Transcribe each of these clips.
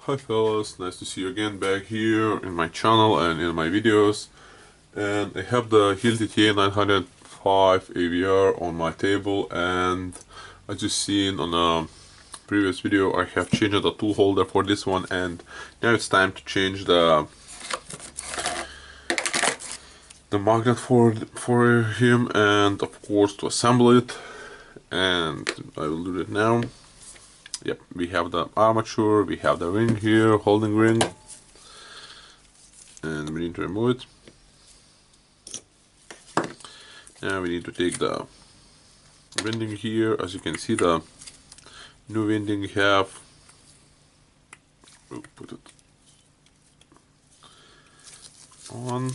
Hi fellas, nice to see you again back here in my channel and in my videos. And I have the Hilti TE 905 AVR on my table, and as you seen on a previous video, I have changed the tool holder for this one, and now it's time to change the magnet for him, and of course to assemble it, and I will do it now. Yep, we have the armature, we have the ring here, holding ring, and we need to remove it. Now we need to take the winding here. As you can see, the new winding we have. We'll put it on.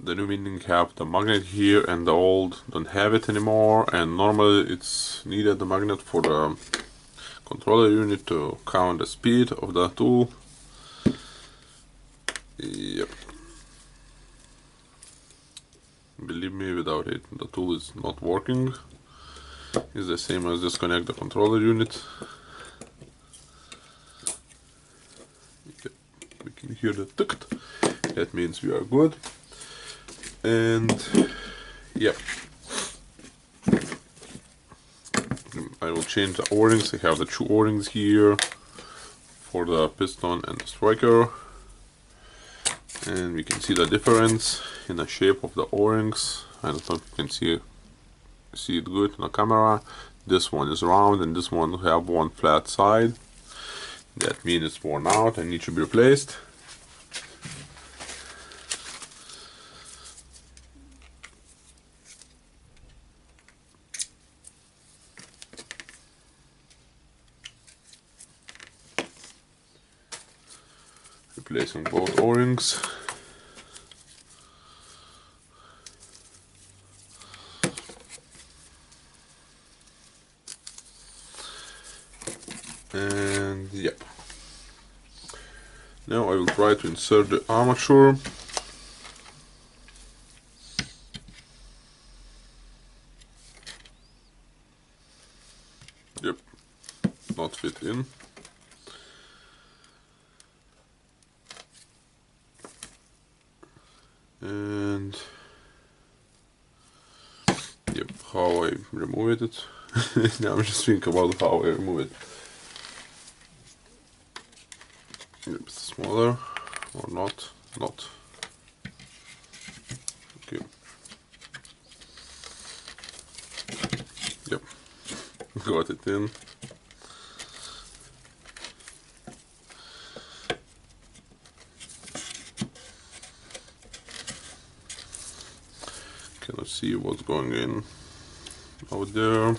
The new winding have the magnet here, and the old don't have it anymore, and normally it's needed the magnet for the controller unit to count the speed of the tool. Yep. Believe me, without it the tool is not working. It's the same as disconnect the controller unit. Yep. We can hear the tick. That means we are good. And yep, I will change the O-rings. I have the two O-rings here for the piston and the striker, and we can see the difference in the shape of the O-rings. I don't know if you can see it good on the camera. This one is round and this one have one flat side. That means it's worn out and needs to be replaced. Replacing both O-rings. And yep. Now I will try to insert the armature. Yep, not fit in. And yep, how I removed it. Now I'm just thinking about how I remove it. Yep, it's smaller or not. Okay. Yep, got it in. Cannot see what's going in out there.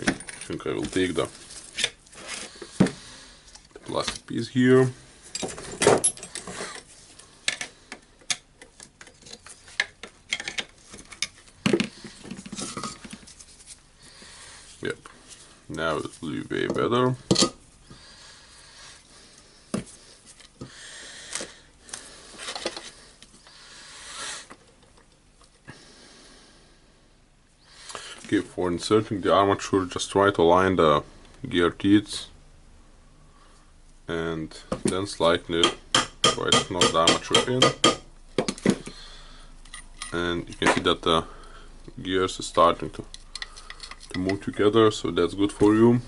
Okay, I think I will take the plastic piece here. Yep, now it will be way better. Okay, for inserting the armature, just try to line the gear teeth and then slightly try to knock the armature in. And you can see that the gears are starting to move together, so that's good for you.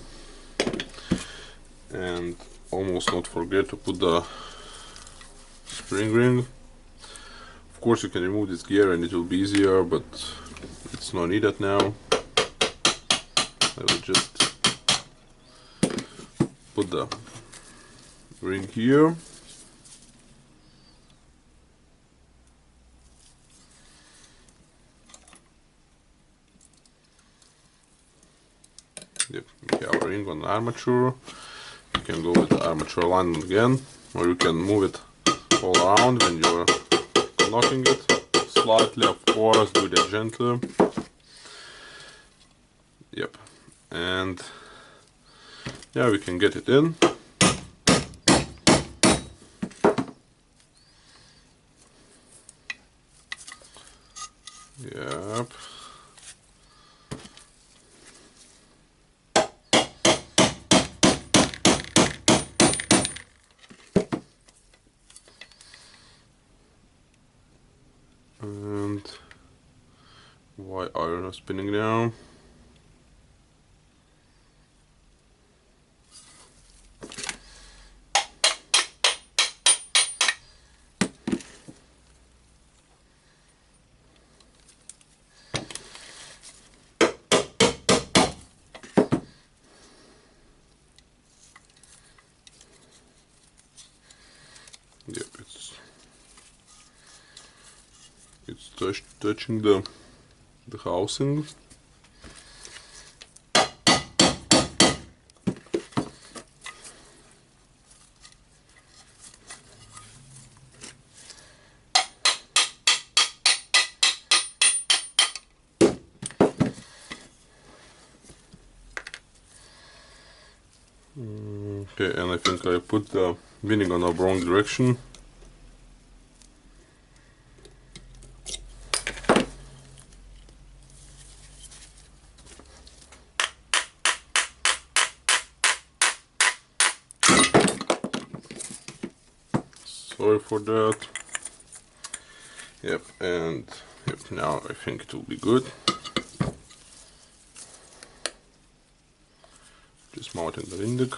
And almost not forget to put the spring ring. Of course you can remove this gear and it will be easier, but it's not needed now. I will just put the ring here. Yep, we have a ring on the armature. You can go with the armature alignment again, or you can move it all around when you're knocking it slightly. Of course, do that gently. Yep, and yeah, we can get it in. Yep. And why iron is spinning now? Yep, it's touching the housing. Okay, and I think I put the winding on the wrong direction. Sorry for that. Yep, and yep, now I think it will be good. Just mounting the winding.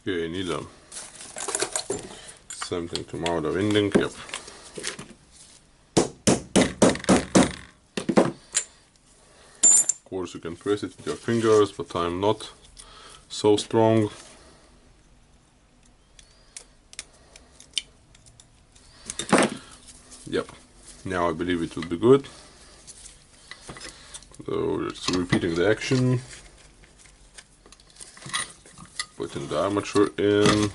Okay, I need something to mount the winding. Yep. Of course, you can press it with your fingers, but I'm not so strong. Yep. Now I believe it will be good. So it's repeating the action. Putting the armature in,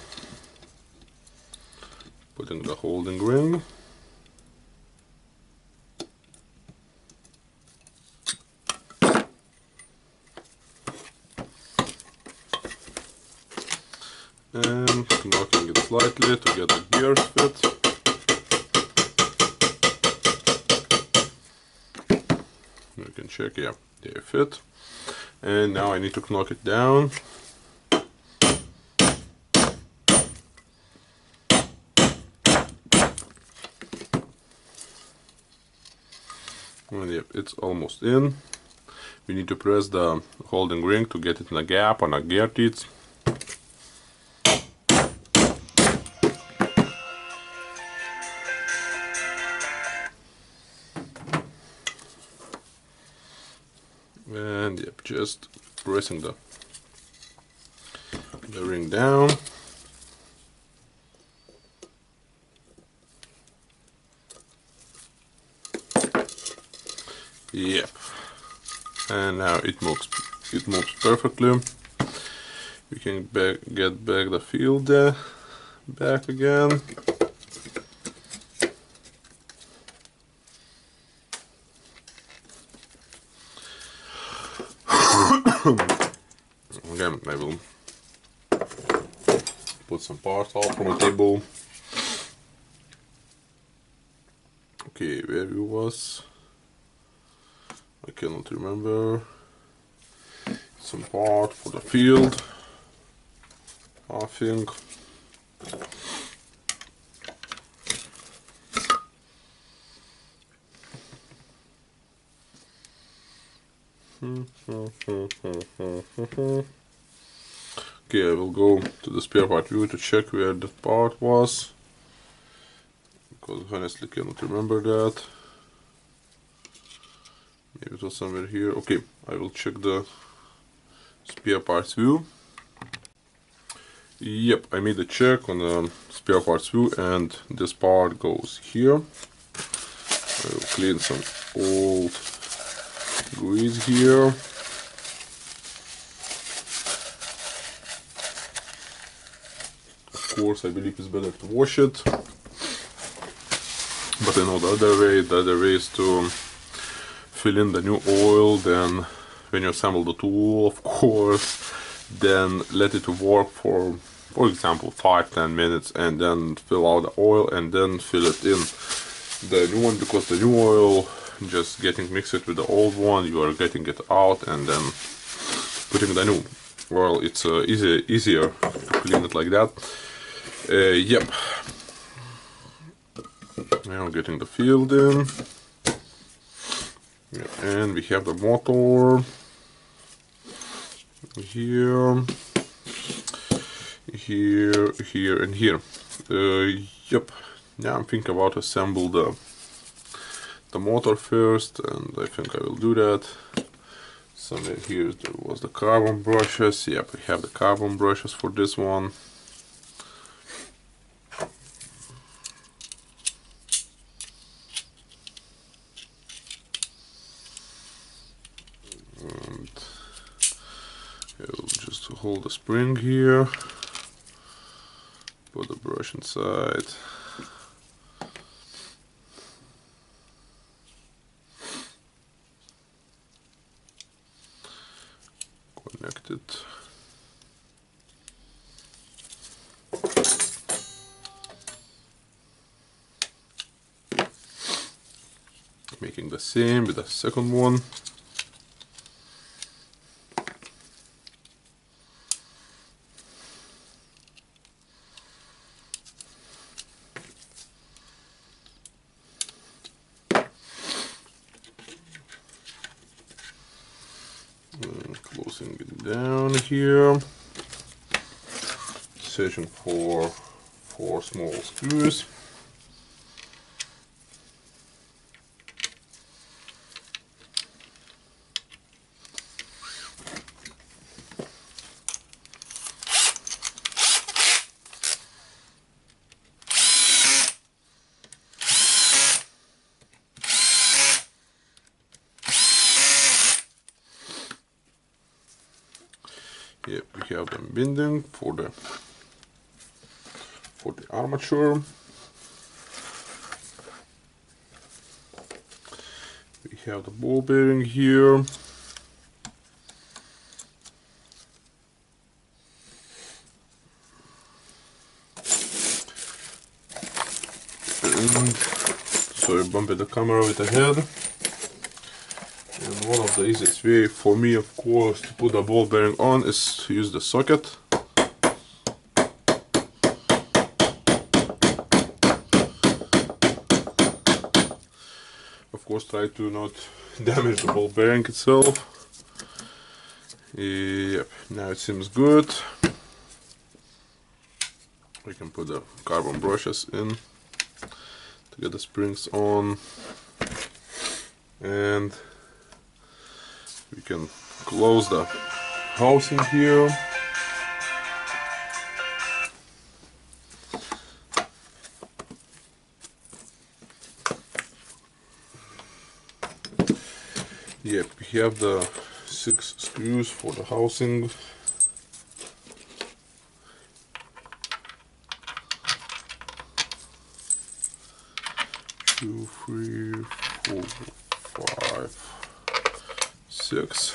putting the holding ring, and knocking it slightly to get the gears fit. You can check, yeah, they fit. And now I need to knock it down. And yep, it's almost in. We need to press the holding ring to get it in a gap on a gear teeth. And yep, just pressing the ring down. Yep, and now it moves perfectly. We can get back the field back again. Again, I will put some parts out from the table. Okay, where we was? I cannot remember. Some part for the field, I think. Okay, I will go to the spare part view to check where that part was, because I honestly cannot remember that. Maybe it was somewhere here. Okay, I will check the spare parts view. Yep, I made a check on the spare parts view, and this part goes here. I will clean some old grease here. Of course, I believe it's better to wash it, but I know the other way is to fill in the new oil, then when you assemble the tool, of course, then let it work for example 5-10 minutes, and then fill out the oil and then fill it in the new one, because the new oil just getting mixed with the old one, you are getting it out and then putting the new oil. It's easier to clean it like that. Yep. Now getting the field in. Yeah, and we have the motor here, here, and here. Yep. Now I'm thinking about assemble the motor first, and I think I will do that. Somewhere here there was the carbon brushes. Yep, we have the carbon brushes for this one. And I'll just hold the spring here, put the brush inside. Connect it. Making the same with the second one. Closing it down here, searching for 4 small screws. Yep, we have them binding for the armature. We have the ball bearing here. And so I bumped the camera with the head. And one of the easiest way for me, of course, to put the ball bearing on is to use the socket. Of course, try to not damage the ball bearing itself. Yep, now it seems good. We can put the carbon brushes in to get the springs on, and we can close the housing here. Yep, we have the 6 screws for the housing. 2, 3, 4, 5, 6.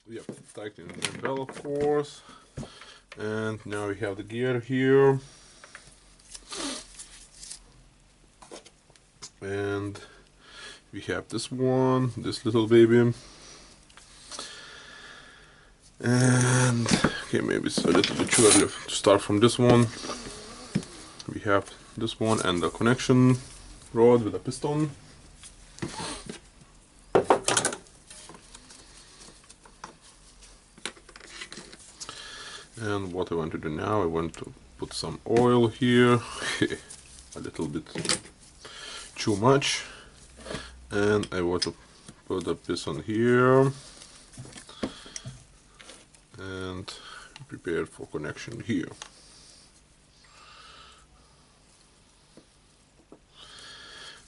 Yep, tightening the bell, of course. And now we have the gear here. And we have this one, this little baby. And okay, maybe it's a little bit too early to start from this one. We have this one and the connection rod with a piston. And what I want to do now, I want to put some oil here, a little bit too much, and I want to put the piston here and prepare for connection here.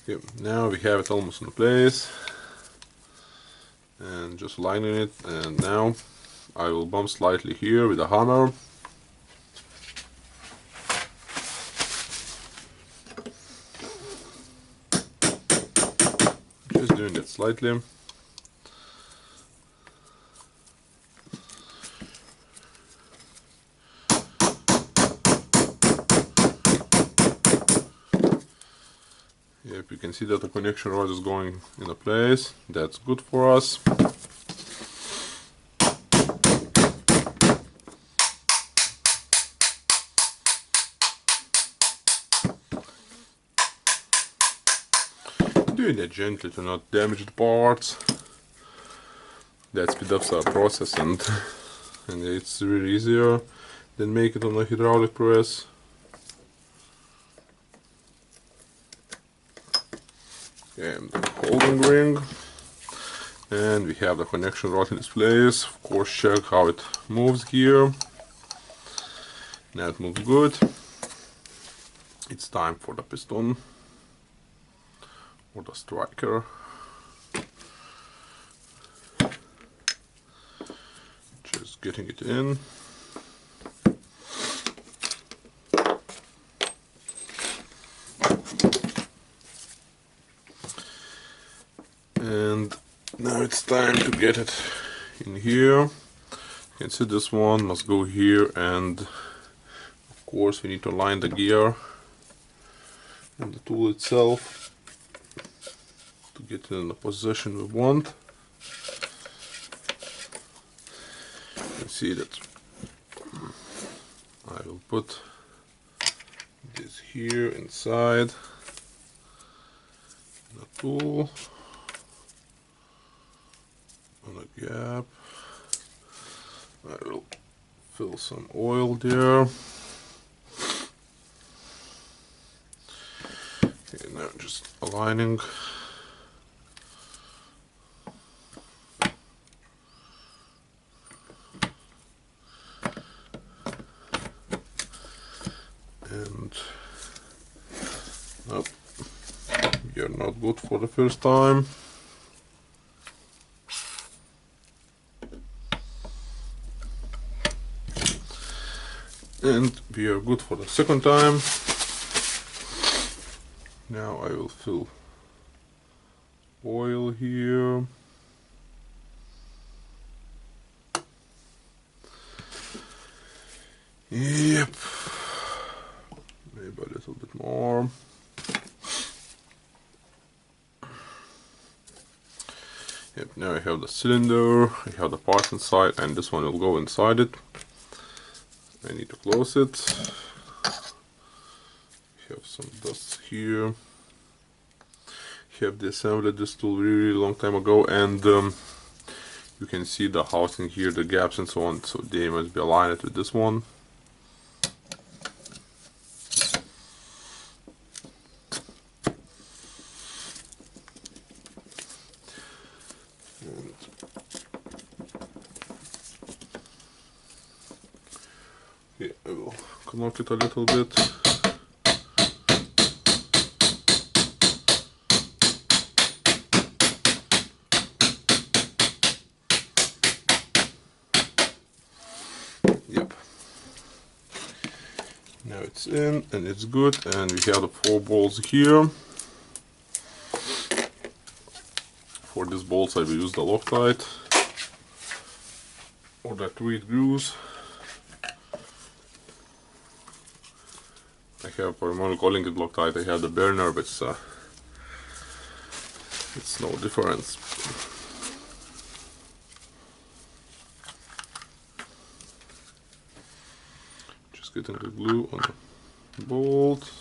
Okay, now we have it almost in place, and just lining it, and now I will bump slightly here with a hammer. Just doing it slightly. Yep, you can see that the connection rod is going in a place. That's good for us. Doing it gently to not damage the parts. That speeds up the process, and it's really easier than make it on a hydraulic press. And the holding ring, and we have the connection rod in its place. Of course, check how it moves here. Now it moves good. It's time for the piston or the striker. Just getting it in. And now it's time to get it in here. You can see this one must go here, and of course we need to line the gear and the tool itself to get it in the position we want. You can see that I will put this here inside the tool. On a gap, I will fill some oil there. Okay, now just aligning. And nope, you're not good for the first time. And we are good for the second time. Now I will fill oil here. Yep. Maybe a little bit more. Yep, now I have the cylinder, I have the parts inside, and this one will go inside it. I need to close it. Have some dust here. Have disassembled this tool really long time ago, and you can see the housing here, the gaps and so on, so they must be aligned with this one. Okay, I will connect it a little bit. Yep. Now it's in and it's good, and we have the 4 bolts here. For these bolts I will use the Loctite or the 3 grooves. I have, I'm calling it Loctite, I have the burner, but it's no difference. Just getting the glue on the bolt.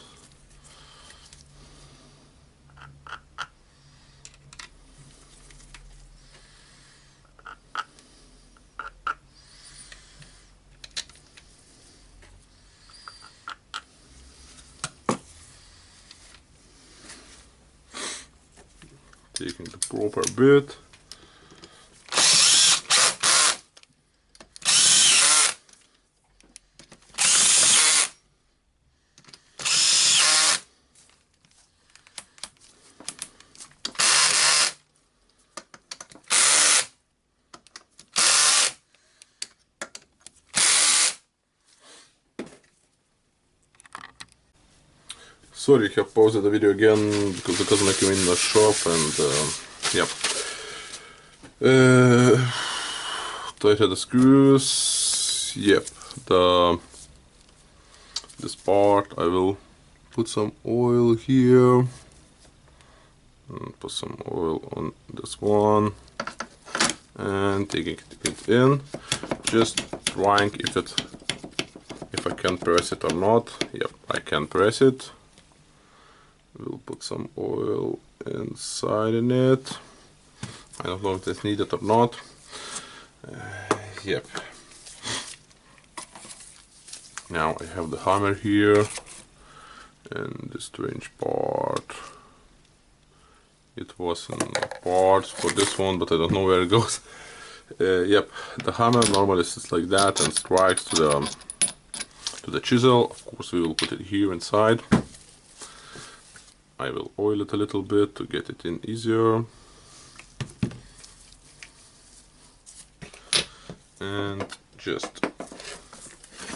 Taking proper bit. Sorry, I have paused the video again because the customer came in the shop and yep. Tighten the screws. Yep, this part I will put some oil here and put some oil on this one and taking it in, just trying if I can press it or not. Yep, I can press it. We'll put some oil inside in it. I don't know if that's needed or not. Yep. Now I have the hammer here and the strange part. It was in the parts for this one, but I don't know where it goes. Yep, the hammer normally sits like that and strikes to the chisel. Of course, we will put it here inside. I will oil it a little bit to get it in easier. And just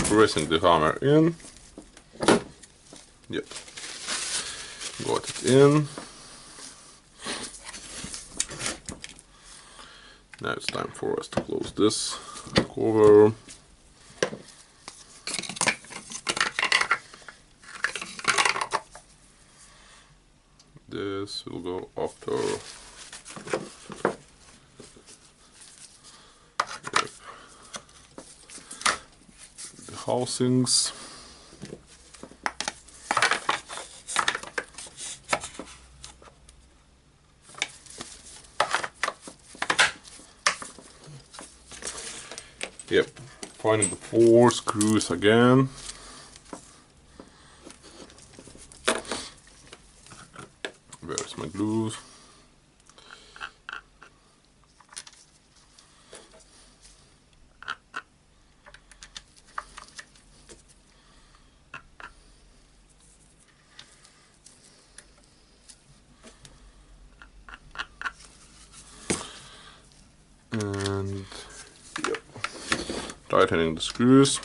pressing the hammer in. Yep, got it in. Now it's time for us to close this cover. This will go after. Yep. The housings. Yep, finding the 4 screws again. Where's my glue? And yep, tightening the screws.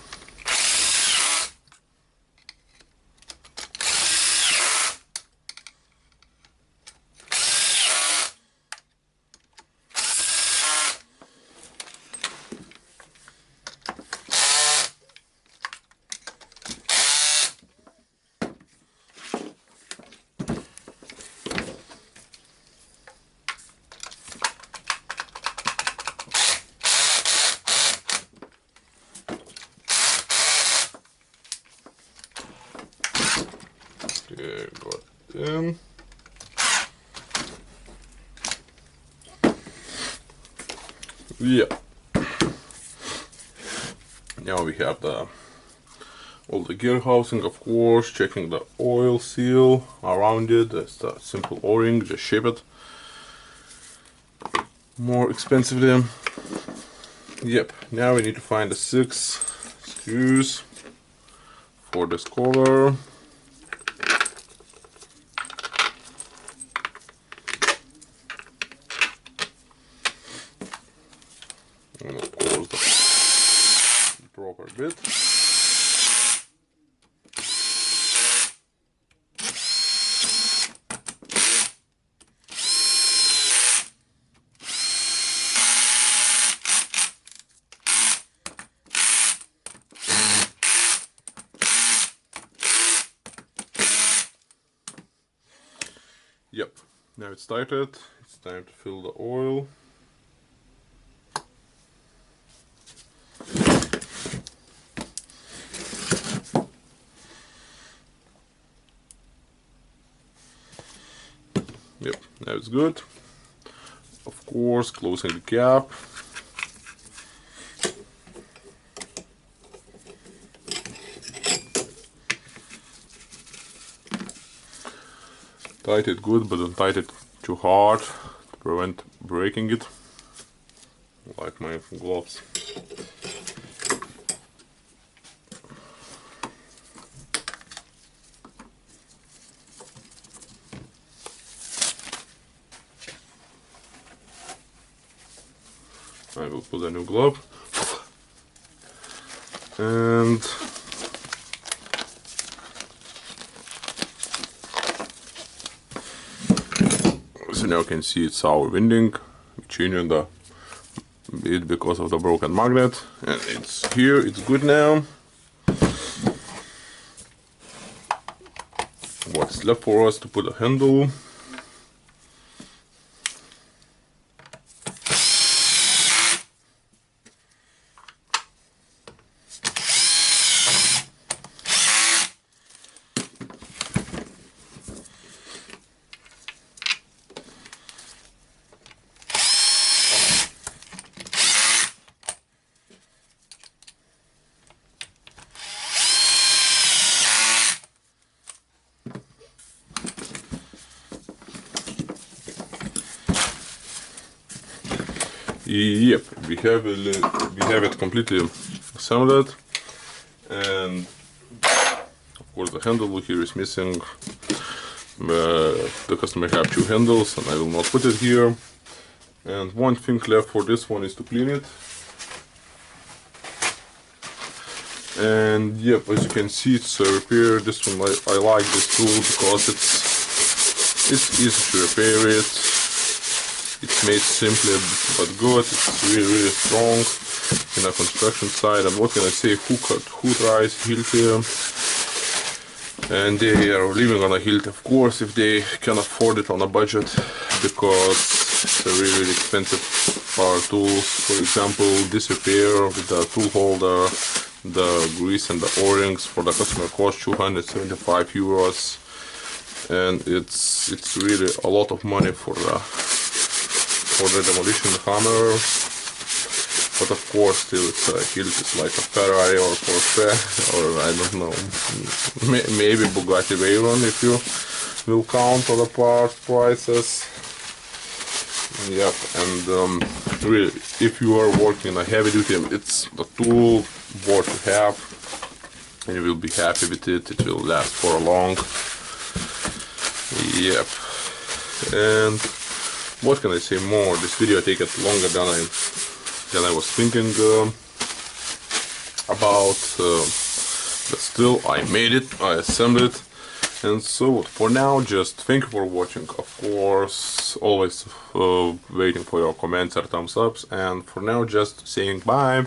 Okay, got it in. Yeah. Now we have all the gear housing, of course, checking the oil seal around it. That's the simple O-ring, just shape it more expensively. Yep, now we need to find the 6 screws for this cover. And of course the proper bit. Yep, now it's tightened. It's time to fill the oil. Yep, now it's good. Of course, closing the cap. Tight it good, but don't tight it too hard. prevent breaking it, like my gloves. I will put a new glove, and so now you can see it's our winding. We changed it because of the broken magnet, and it's here, it's good now. What's left for us to put a handle. Yep, we have it completely assembled, and of course the handle here is missing. The customer have two handles, and I will not put it here. And one thing left for this one is to clean it. And yep, as you can see, it's repaired. This one, I like this tool because it's easy to repair it. It's made simply but good. It's really strong in a construction site. And what can I say? Who tries Hilti? And they are living on a Hilti, of course, if they can afford it on a budget, because it's a really expensive power tools. For example, this repair with the tool holder, the grease and the O-rings for the customer cost 275 euros, and it's really a lot of money for the demolition hammer. But of course, still it's a Hilti, it's like a Ferrari or Porsche, or I don't know, maybe Bugatti Veyron if you will count all the part prices. Yep, and really, if you are working in a heavy duty, it's a tool worth to have, and you will be happy with it. It will last for a long. Yep, and what can I say more? This video take it longer than I was thinking about, but still I made it, I assembled it. And so for now, just thank you for watching. Of course, always waiting for your comments or thumbs ups, and for now just saying bye.